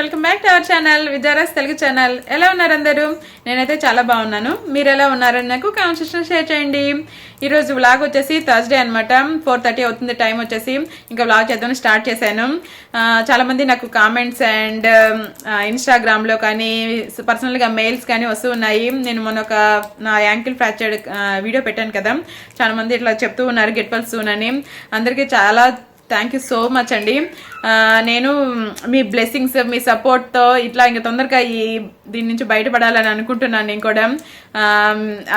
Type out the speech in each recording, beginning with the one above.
Welcome back to our channel VidyaRocks Telugu channel. ఎలా ఉన్నారు అందరూ? నేనైతే చాలా బాగున్నాను. మీరు ఎలా ఉన్నారని నాకు కామెంట్ సెక్షన్ షేర్ చేయండి. ఈరోజు వ్లాగ్ వచ్చేసి థర్స్డే అనమాట. 4:30 అవుతుంది టైం వచ్చేసి. ఇంకా వ్లాగ్ చేద్దాం స్టార్ట్ చేశాను. చాలా మంది నాకు కామెంట్స్ అండ్ ఇన్స్టాగ్రామ్లో కానీ పర్సనల్గా మెయిల్స్ కానీ వస్తూ ఉన్నాయి. నేను మొన్న ఒక నా యాంకిల్ ఫ్రాక్చర్డ్ వీడియో పెట్టాను కదా, చాలా మంది ఇట్లా చెప్తూ ఉన్నారు గెట్ వెల్ సూన్ అని. అందరికీ చాలా థ్యాంక్ యూ సో మచ్ అండి. నేను మీ బ్లెస్సింగ్స్ మీ సపోర్ట్తో ఇట్లా ఇంకా తొందరగా దీని నుంచి బయటపడాలని అనుకుంటున్నాను. నేను కూడా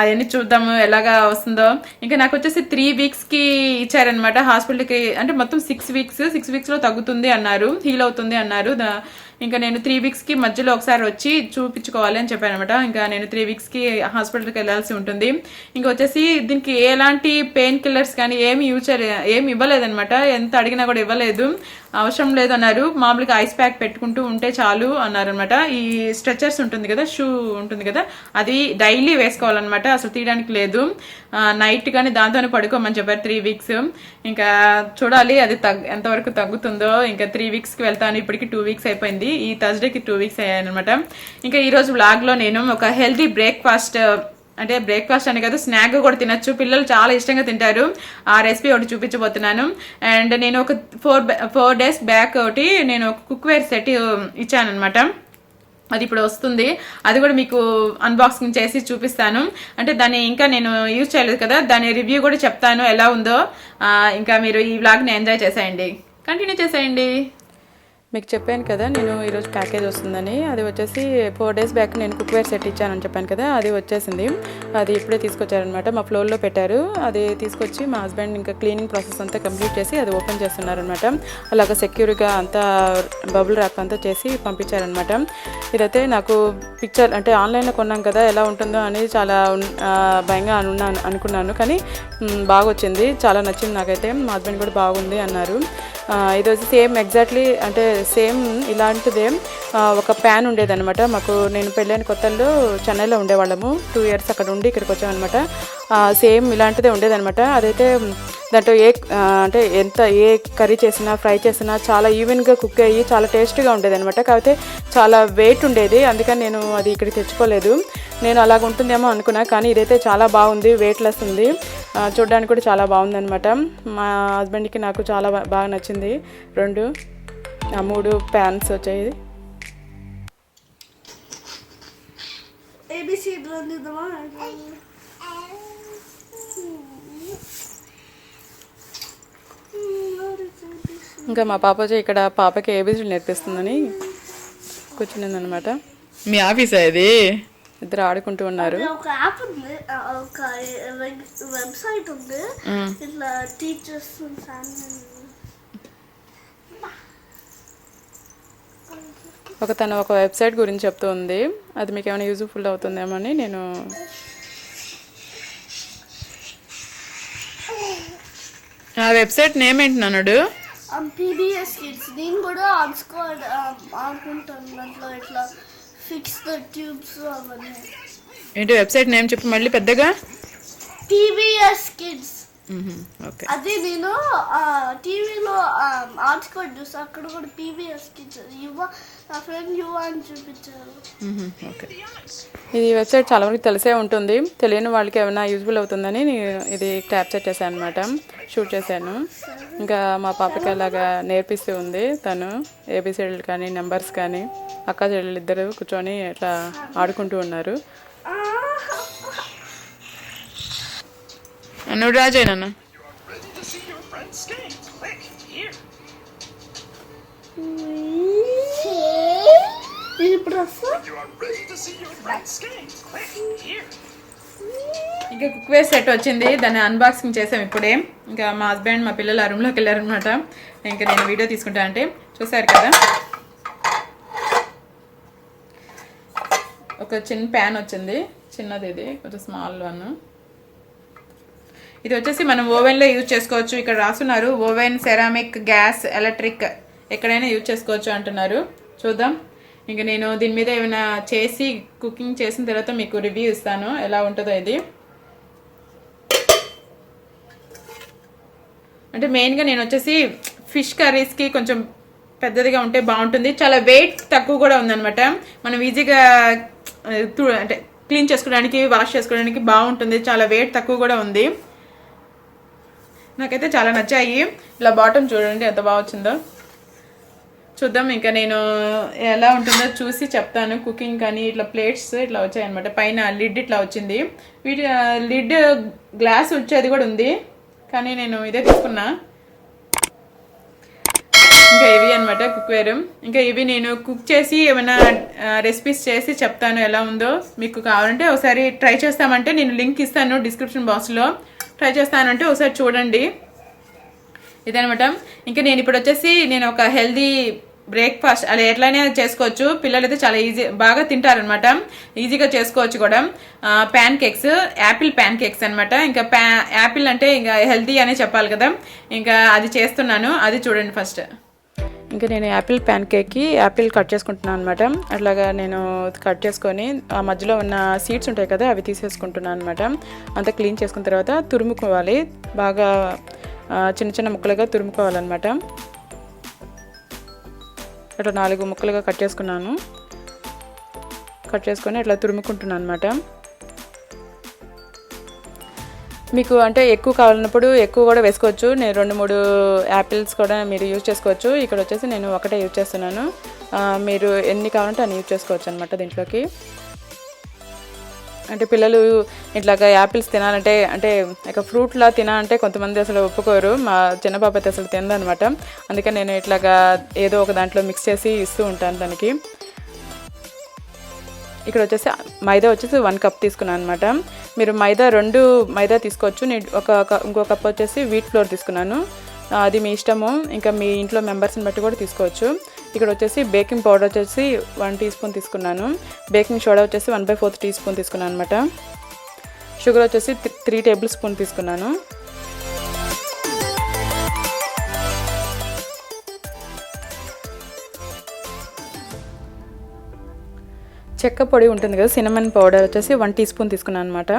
అవన్నీ చూద్దాము ఎలాగా వస్తుందో. ఇంకా నాకు వచ్చేసి 3 వీక్స్కి ఇచ్చారనమాట హాస్పిటల్కి. అంటే మొత్తం 6 వీక్స్లో తగ్గుతుంది అన్నారు, హీల్ అవుతుంది అన్నారు. ఇంకా నేను 3 వీక్స్కి మధ్యలో ఒకసారి వచ్చి చూపించుకోవాలి అని చెప్పాను అనమాట. ఇంకా నేను 3 వీక్స్కి హాస్పిటల్కి వెళ్ళాల్సి ఉంటుంది. ఇంకా వచ్చేసి దీనికి ఎలాంటి పెయిన్ కిల్లర్స్ కానీ ఏమి ఇవ్వలేదనమాట. ఎంత అడిగినా కూడా ఇవ్వలేదు, అవసరం లేదు అన్నారు. మామూలుగా ఐస్ ప్యాక్ పెట్టుకుంటూ ఉంటే చాలు అన్నారు అనమాట. ఈ స్ట్రెచర్స్ ఉంటుంది కదా, షూ ఉంటుంది కదా, అది డైలీ వేసుకోవాలన్నమాట, అసలు తీయడానికి లేదు. నైట్ కానీ దాంతోనే పడుకోమని చెప్పారు 3 వీక్స్. ఇంకా చూడాలి అది ఎంతవరకు తగ్గుతుందో. ఇంకా 3 వీక్స్కి వెళ్తాను. ఇప్పటికి 2 వీక్స్ అయిపోయింది. ఈ థర్స్డేకి 2 వీక్స్ అయ్యాయనమాట. ఇంకా ఈరోజు వ్లాగ్లో నేను ఒక హెల్తీ బ్రేక్ఫాస్ట్, అంటే బ్రేక్ఫాస్ట్ అని కాదు స్నాక్ కూడా తినచ్చు, పిల్లలు చాలా ఇష్టంగా తింటారు, ఆ రెసిపీ ఒకటి చూపించబోతున్నాను. అండ్ నేను ఒక 4 డేస్ బ్యాక్ ఒకటి నేను ఒక కుక్వేర్ సెట్ ఇచ్చాను అనమాట. అది ఇప్పుడు వస్తుంది, అది కూడా మీకు అన్బాక్సింగ్ చేసి చూపిస్తాను. అంటే దాన్ని ఇంకా నేను యూజ్ చేయలేదు కదా, దాని రివ్యూ కూడా చెప్తాను ఎలా ఉందో. ఇంకా మీరు ఈ వ్లాగ్ని ఎంజాయ్ చేసేయండి, కంటిన్యూ చేసేయండి. మీకు చెప్పాను కదా నేను ఈరోజు ప్యాకేజ్ వస్తుందని. అది వచ్చేసి 4 డేస్ బ్యాక్ నేను కుక్వేర్ సెట్ ఇచ్చానని చెప్పాను కదా, అది వచ్చేసింది. అది ఇప్పుడే తీసుకొచ్చారనమాట, మా ఫ్లోర్లో పెట్టారు. అది తీసుకొచ్చి మా హస్బెండ్ ఇంకా క్లీనింగ్ ప్రాసెస్ అంతా కంప్లీట్ చేసి అది ఓపెన్ చేస్తున్నారనమాట. అలాగ సెక్యూర్గా అంతా బబుల్ ర్యాప్ అంతా చేసి పంపించారనమాట. ఇదైతే నాకు పిక్చర్ అంటే ఆన్లైన్లో కొన్నాం కదా, ఎలా ఉంటుందో అని చాలా భయంగా అనుకున్నాను. కానీ బాగా వచ్చింది, చాలా నచ్చింది నాకైతే. మా హస్బెండ్ కూడా బాగుంది అన్నారు. ఇది వచ్చి సేమ్ ఎగ్జాక్ట్లీ అంటే సేమ్ ఇలాంటిదే ఒక ప్యాన్ ఉండేదన్నమాట మాకు. నేను పెళ్ళైన కొత్తల్లో చెన్నైలో ఉండేవాళ్ళము, 2 ఇయర్స్ అక్కడ ఉండి ఇక్కడికి వచ్చామన్నమాట. సేమ్ ఇలాంటిదే ఉండేదన్నమాట. అదైతే దాంట్లో ఏ కర్రీ చేసినా ఫ్రై చేసినా చాలా ఈవెన్గా కుక్ అయ్యి చాలా టేస్ట్గా ఉండేదన్నమాట. కాకపోతే చాలా వెయిట్ ఉండేది, అందుకని నేను అది ఇక్కడికి తెచ్చుకోలేదు. నేను అలాగ ఉంటుందేమో అనుకున్నా, కానీ ఇదైతే చాలా బాగుంది, వెయిట్లెస్ ఉంది, చూడడానికి కూడా చాలా బాగుందన్నమాట. మా హస్బెండ్కి నాకు చాలా బాగా నచ్చింది. 3 ప్యాన్స్ వచ్చాయి. ఇంకా మా పాప వచ్చి ఇక్కడ పాపకి ఏబీసీలు నేర్పిస్తుందని కూర్చునిందనమాట. మీ ఆఫీసా ఇది? ఇద్దరు ఆడుకుంటూ ఉన్నారు. ఒక యాప్ ఉంది, ఒక వెబ్సైట్ ఉంది, ఇట్లా టీచర్స్ తను ఒక వెబ్సైట్ గురించి చెప్తూ ఉంది. అది మీకు ఏమైనా యూజ్ఫుల్ అవుతుందేమో అని నేను ఆ వెబ్సైట్ నేమ్ ఏంటన్నాడు? PBS kids. నేను కూడా ఆడుకుంటాను దాంట్లో, ఇట్లా ఫిక్స్ ద ట్యూబ్స్ అవన్నీ. ఏంటి వెబ్సైట్ నేమ్ చెప్పు మళ్ళీ పెద్దగా. PBS kids. ఓకే, అదే నేను టీవీలో ఆర్ట్స్కోడ్ చూసి అక్కడ కూడా PBS కిడ్స్ నా ఫ్రెండ్ యువ అని చూపించారు. ఓకే, ఇది వెబ్సైట్ చాలా వరకు తెలిసే ఉంటుంది, తెలియని వాళ్ళకి ఏమైనా యూజ్ఫుల్ అవుతుందని ఇది క్యాప్చర్ చేశాను అనమాట, షూట్ చేశాను. ఇంకా మా పాపకి అలాగా నేర్పిస్తూ ఉంది తను, ఏబిసిడీలు కానీ నెంబర్స్ కానీ. అక్క చెల్లెలు ఇద్దరు కూర్చొని ఇట్లా ఆడుకుంటూ ఉన్నారు. నువ్వు రాజే నాన్న. ఇంకా కుక్వేర్ సెట్ వచ్చింది, దాన్ని అన్బాక్సింగ్ చేసాం ఇప్పుడే. ఇంకా మా హస్బెండ్ మా పిల్లలు ఆ రూమ్లోకి వెళ్ళారనమాట. ఇంకా నేను వీడియో తీసుకుంటా అంటే చూసారు కదా. ఒక చిన్న ప్యాన్ వచ్చింది, చిన్నది, ఇది కొంచెం స్మాల్ వన్. ఇది వచ్చేసి మనం ఓవెన్లో యూజ్ చేసుకోవచ్చు. ఇక్కడ రాస్తున్నారు ఓవెన్, సెరామిక్, గ్యాస్, ఎలక్ట్రిక్ ఎక్కడైనా యూజ్ చేసుకోవచ్చు అంటున్నారు. చూద్దాం. ఇంకా నేను దీని మీద ఏమైనా చేసి కుకింగ్ చేసిన తర్వాత మీకు రివ్యూ ఇస్తాను ఎలా ఉంటుందో. ఇది అంటే మెయిన్గా నేను వచ్చేసి ఫిష్ కర్రీస్కి కొంచెం పెద్దదిగా ఉంటే బాగుంటుంది. చాలా వెయిట్ తక్కువ కూడా ఉందన్నమాట. మనం ఈజీగా అంటే క్లీన్ చేసుకోవడానికి, వాష్ చేసుకోవడానికి బాగుంటుంది. చాలా వెయిట్ తక్కువ కూడా ఉంది. నాకైతే చాలా నచ్చాయి. ఇలా బాటమ్ చూడండి ఎంత బాగా వచ్చిందో. చూద్దాం ఇంకా నేను ఎలా ఉంటుందో చూసి చెప్తాను. కుకింగ్ కానీ ఇట్లా ప్లేట్స్ ఇట్లా వచ్చాయన్నమాట. పైన లిడ్ ఇట్లా వచ్చింది. వీటి లిడ్ గ్లాస్ వచ్చేది కూడా ఉంది, కానీ నేను ఇదే తీసుకున్నా. ఇంకా ఇవి అనమాట కుక్వేర్. ఇంకా ఇవి నేను కుక్ చేసి ఏమైనా రెసిపీస్ చేసి చెప్తాను ఎలా ఉందో. మీకు కావాలంటే ఒకసారి ట్రై చేస్తామంటే నేను లింక్ ఇస్తాను డిస్క్రిప్షన్ బాక్స్లో. ట్రై చేస్తానంటే ఒకసారి చూడండి. ఇదనమాట. ఇంకా నేను ఇప్పుడు వచ్చేసి నేను ఒక హెల్దీ బ్రేక్ఫాస్ట్ అలా ఎట్లయినా చేసుకోవచ్చు. పిల్లలు అయితే చాలా బాగా తింటారనమాట. ఈజీగా చేసుకోవచ్చు కూడా. ప్యాన్కేక్స్, యాపిల్ ప్యాన్కేక్స్ అనమాట. ఇంకా యాపిల్ అంటే ఇంకా హెల్దీ అనే చెప్పాలి కదా. ఇంకా అది చేస్తున్నాను, అది చూడండి ఫస్ట్. ఇంకా నేను యాపిల్ ప్యాన్కేక్కి యాపిల్ కట్ చేసుకుంటున్నాను అనమాట. అట్లాగా నేను కట్ చేసుకొని ఆ మధ్యలో ఉన్న సీడ్స్ ఉంటాయి కదా అవి తీసేసుకుంటున్నాను అనమాట. అంతా క్లీన్ చేసుకున్న తర్వాత తురుముకోవాలి. బాగా చిన్న చిన్న ముక్కలుగా తురుముకోవాలన్నమాట. అట్లా 4 ముక్కలుగా కట్ చేసుకున్నాను. కట్ చేసుకొని అట్లా తురుముకుంటున్నాను అనమాట. మీకు అంటే ఎక్కువ కావాలన్నప్పుడు ఎక్కువ కూడా వేసుకోవచ్చు. నేను 2-3 యాపిల్స్ కూడా మీరు యూజ్ చేసుకోవచ్చు. ఇక్కడ వచ్చేసి నేను ఒకటే యూజ్ చేస్తున్నాను. మీరు ఎన్ని కావాలంటే అన్ని యూజ్ చేసుకోవచ్చు అనమాట దీంట్లోకి. అంటే పిల్లలు ఇట్లాగా యాపిల్స్ తినాలంటే అంటే ఇక ఫ్రూట్లా తినాలంటే కొంతమంది అసలు ఒప్పుకోరు. మా చిన్న పాప అయితే అసలు తినదనమాట. అందుకని నేను ఇట్లాగా ఏదో ఒక దాంట్లో మిక్స్ చేసి ఇస్తూ ఉంటాను దానికి. ఇక్కడ వచ్చేసి మైదా వచ్చేసి 1 కప్ తీసుకున్నాను అనమాట. మీరు మైదా 2 మైదా తీసుకోవచ్చు. నేను ఇంకో కప్ వచ్చేసి వీట్ ఫ్లోర్ తీసుకున్నాను. అది మీ ఇష్టము. ఇంకా మీ ఇంట్లో మెంబర్స్ని బట్టి కూడా తీసుకోవచ్చు. ఇక్కడ వచ్చేసి బేకింగ్ పౌడర్ వచ్చేసి 1 టీ స్పూన్ తీసుకున్నాను. బేకింగ్ సోడా వచ్చేసి 1/4 టీ స్పూన్ తీసుకున్నాను అనమాట. షుగర్ వచ్చేసి 3 టేబుల్ స్పూన్ తీసుకున్నాను. చెక్క పొడి ఉంటుంది కదా, సినమన్ పౌడర్ వచ్చేసి 1 టీ స్పూన్ తీసుకున్నాను అనమాట.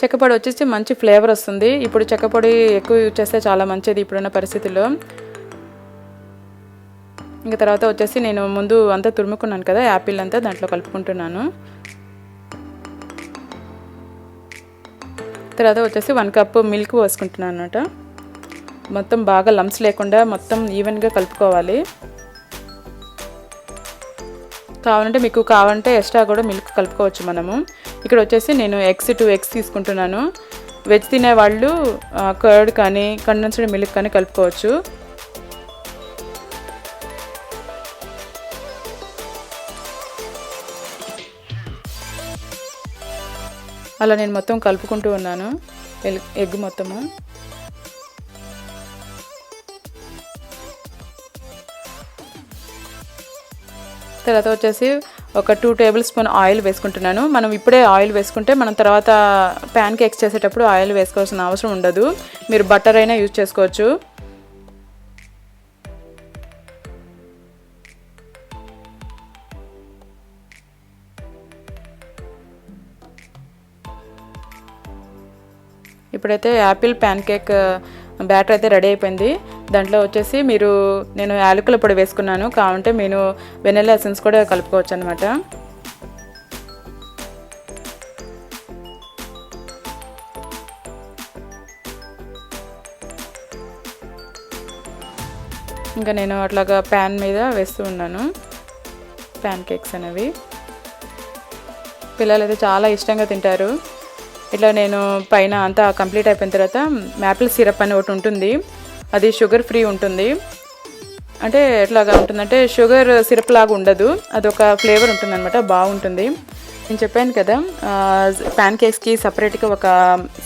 చెక్క పొడి వచ్చేసి మంచి ఫ్లేవర్ వస్తుంది. ఇప్పుడు చెక్క పొడి ఎక్కువ యూజ్ చేస్తే చాలా మంచిది ఇప్పుడున్న పరిస్థితుల్లో. ఇంకా తర్వాత వచ్చేసి నేను ముందు అంతా తురుముకున్నాను కదా యాపిల్ అంతా, దాంట్లో కలుపుకుంటున్నాను. తర్వాత వచ్చేసి 1 కప్ మిల్క్ పోసుకుంటున్నాను అన్నమాట. మొత్తం బాగా లంప్స్ లేకుండా మొత్తం ఈవెన్గా కలుపుకోవాలి. మీకు కావాలంటే ఎక్స్ట్రా కూడా మిల్క్ కలుపుకోవచ్చు మనము. ఇక్కడ వచ్చేసి నేను 2 ఎగ్స్ తీసుకుంటున్నాను. వెజ్ తినేవాళ్ళు కర్డ్ కానీ కండెన్స్డ్ మిల్క్ కానీ కలుపుకోవచ్చు. అలా నేను మొత్తం కలుపుకుంటూ ఉన్నాను ఎగ్ మొత్తము. తర్వాత వచ్చేసి ఒక 2 టేబుల్ స్పూన్ ఆయిల్ వేసుకుంటున్నాను. మనం ఇప్పుడే ఆయిల్ వేసుకుంటే మనం తర్వాత ప్యాన్ కేక్స్ చేసేటప్పుడు ఆయిల్ వేసుకోవాల్సిన అవసరం ఉండదు. మీరు బటర్ అయినా యూజ్ చేసుకోవచ్చు. ఇప్పుడైతే యాపిల్ ప్యాన్ కేక్ బ్యాటర్ అయితే రెడీ అయిపోయింది. దాంట్లో వచ్చేసి నేను యాలకుల పొడి వేసుకున్నాను. కావాలంటే నేను వెనిల్లా ఎసెన్స్ కూడా కలుపుకోవచ్చు అనమాట. ఇంకా నేను అట్లాగా ప్యాన్ మీద వేస్తూ ఉన్నాను ప్యాన్ కేక్స్ అనేవి. పిల్లలు అయితే చాలా ఇష్టంగా తింటారు. ఇట్లా నేను పైన అంతా కంప్లీట్ అయిపోయిన తర్వాత మ్యాపిల్ సిరప్ అని ఒకటి ఉంటుంది. అది షుగర్ ఫ్రీ ఉంటుంది. అంటే ఎట్లాగా ఉంటుందంటే షుగర్ సిరప్ లాగా ఉండదు, అదొక ఫ్లేవర్ ఉంటుందన్నమాట, బాగుంటుంది. నేను చెప్పాను కదా ప్యాన్ కేక్స్కి సపరేట్గా ఒక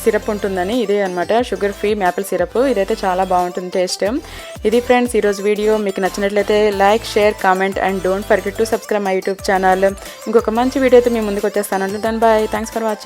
సిరప్ ఉంటుందని, ఇదే అనమాట షుగర్ ఫ్రీ మ్యాపిల్ సిరప్. ఇదైతే చాలా బాగుంటుంది టేస్ట్. ఇది ఫ్రెండ్స్ ఈరోజు వీడియో. మీకు నచ్చినట్లయితే like, share, comment and don't forget to subscribe my YouTube channel. ఇంకొక మంచి వీడియోతో మీ ముందుకు వచ్చేస్తాను. దాని బాయ్, థ్యాంక్స్ ఫర్ వాచింగ్.